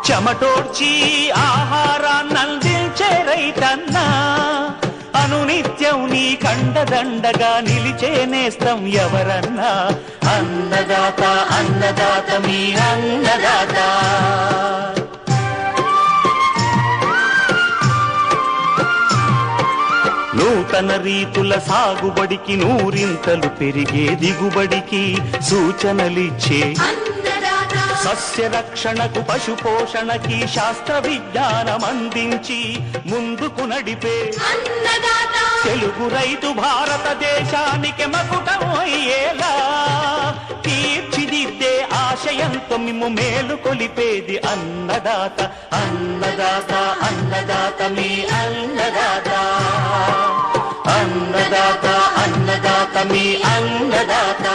చెమటోడ్చి ఆహారాన్నందించే రైతన్నా, అనునిత్యం నీ కండదండగా నిలిచే నేస్తం ఎవరన్నా. అన్నదాత అన్నదాత మీ అన్నదాత. నూతన రీతుల సాగుబడికి, నూరింతలు పెరిగే దిగుబడికి సూచనలిచ్చే సస్య రక్షణకు, పశు పోషణకి శాస్త్ర విజ్ఞానం అందించి ముందుకు నడిపే తెలుగు రైతు భారతదేశానికి మకుటం అయ్యేలా తీర్చిదిద్దే ఆశయంతో మిమ్ము మేలు కొలిపేది అన్నదాత. అన్నదాత అన్నదాత మీ అన్నదాత. అన్నదాత అన్నదాత మీ అన్నదాత.